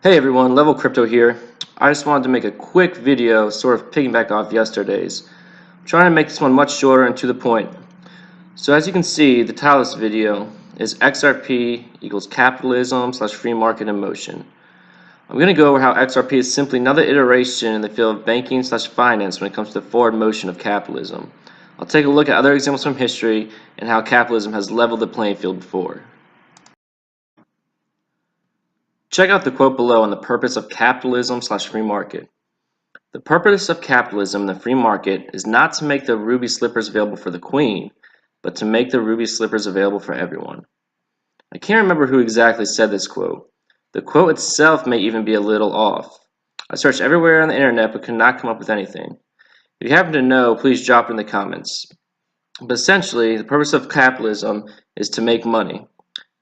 Hey everyone, Level Crypto here. I just wanted to make a quick video sort of piggyback off yesterday's. I'm trying to make this one much shorter and to the point. So as you can see, the title of this video is XRP equals capitalism / free market in motion. I'm going to go over how XRP is simply another iteration in the field of banking / finance when it comes to the forward motion of capitalism. I'll take a look at other examples from history and how capitalism has leveled the playing field before. Check out the quote below on the purpose of capitalism / free market. The purpose of capitalism and the free market is not to make the ruby slippers available for the queen, but to make the ruby slippers available for everyone. I can't remember who exactly said this quote. The quote itself may even be a little off. I searched everywhere on the internet but could not come up with anything. If you happen to know, please drop it in the comments. But essentially, the purpose of capitalism is to make money.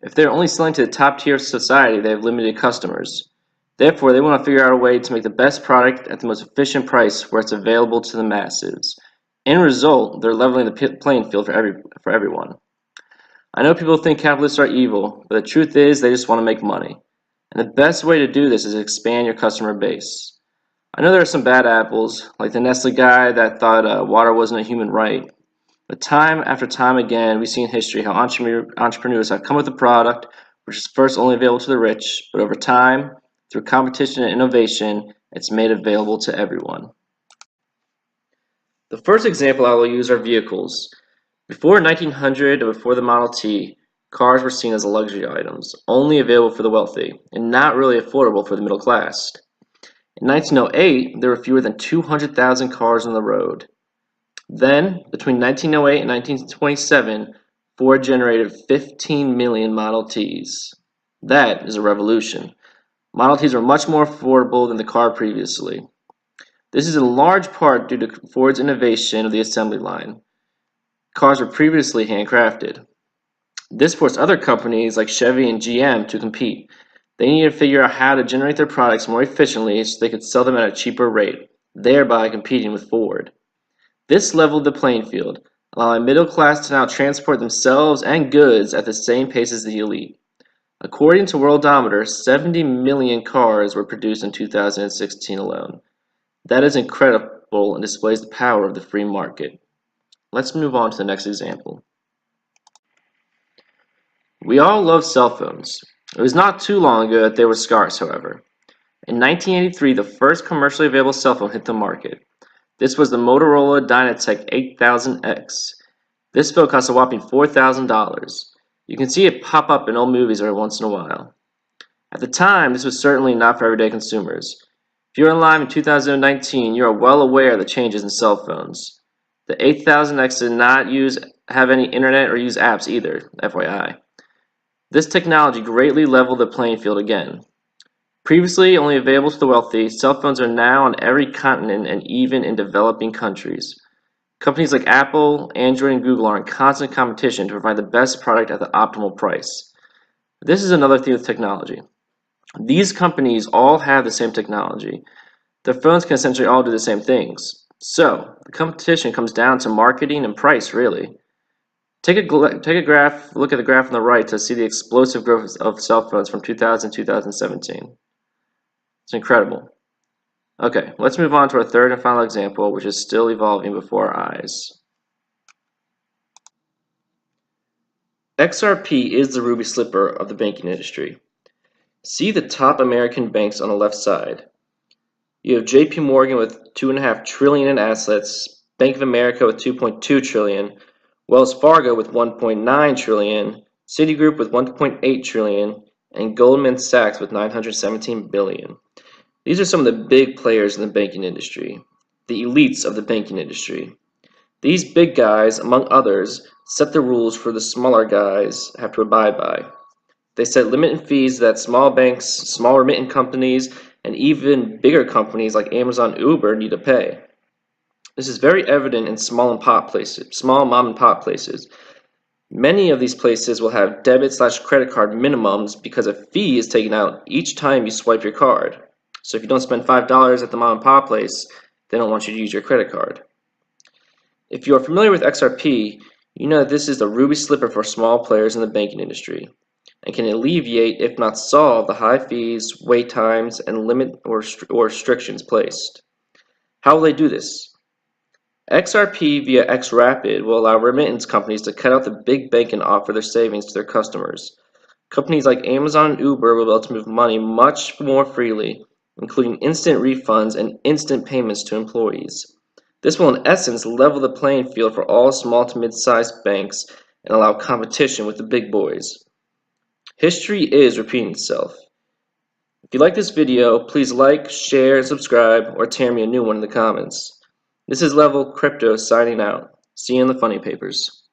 If they're only selling to the top tier of society, they have limited customers. Therefore, they want to figure out a way to make the best product at the most efficient price where it's available to the masses. In result, they're leveling the playing field for everyone. I know people think capitalists are evil, but the truth is they just want to make money. And the best way to do this is expand your customer base. I know there are some bad apples, like the Nestle guy that thought water wasn't a human right. But time after time again, we see in history how entrepreneurs have come with a product which is first only available to the rich, but over time, through competition and innovation, it's made available to everyone. The first example I will use are vehicles. Before 1900 or before the Model T, cars were seen as luxury items, only available for the wealthy, and not really affordable for the middle class. In 1908, there were fewer than 200,000 cars on the road. Then, between 1908 and 1927, Ford generated 15 million Model Ts. That is a revolution. Model Ts were much more affordable than the car previously. This is in large part due to Ford's innovation of the assembly line. Cars were previously handcrafted. This forced other companies like Chevy and GM to compete. They needed to figure out how to generate their products more efficiently so they could sell them at a cheaper rate, thereby competing with Ford. This leveled the playing field, allowing middle class to now transport themselves and goods at the same pace as the elite. According to Worldometer, 70 million cars were produced in 2016 alone. That is incredible and displays the power of the free market. Let's move on to the next example. We all love cell phones. It was not too long ago that they were scarce, however. In 1983, the first commercially available cell phone hit the market. This was the Motorola Dynatec 8000X. This phone cost a whopping $4,000. You can see it pop up in old movies every once in a while. At the time, this was certainly not for everyday consumers. If you're alive in 2019, you are well aware of the changes in cell phones. The 8000X did not have any internet or use apps either, FYI. This technology greatly leveled the playing field again. Previously only available to the wealthy, cell phones are now on every continent and even in developing countries. Companies like Apple, Android, and Google are in constant competition to provide the best product at the optimal price. This is another theme with technology. These companies all have the same technology. Their phones can essentially all do the same things. So, the competition comes down to marketing and price, really. Look at the graph on the right to see the explosive growth of cell phones from 2000 to 2017. It's incredible. Okay, let's move on to our third and final example, which is still evolving before our eyes. XRP is the ruby slipper of the banking industry. See the top American banks on the left side. You have JP Morgan with $2.5 trillion in assets, Bank of America with $2.2 trillion, Wells Fargo with $1.9 trillion, Citigroup with $1.8 trillion, and Goldman Sachs with $917 billion. These are some of the big players in the banking industry, the elites of the banking industry. These big guys, among others, set the rules for the smaller guys have to abide by. They set limit and fees that small banks, small remitting companies, and even bigger companies like Amazon, Uber need to pay. This is very evident in small mom and pop places. Many of these places will have debit / credit card minimums because a fee is taken out each time you swipe your card. So if you don't spend $5 at the mom and pop place, they don't want you to use your credit card. If you are familiar with XRP, you know that this is the ruby slipper for small players in the banking industry. and can alleviate, if not solve, the high fees, wait times, and limit or restrictions placed. How will they do this? XRP via XRapid will allow remittance companies to cut out the big bank and offer their savings to their customers. Companies like Amazon and Uber will be able to move money much more freely, including instant refunds and instant payments to employees. This will in essence level the playing field for all small to mid-sized banks and allow competition with the big boys. History is repeating itself. If you like this video, please like, share, and subscribe, or tear me a new one in the comments. This is Level Crypto signing out. See you in the funny papers.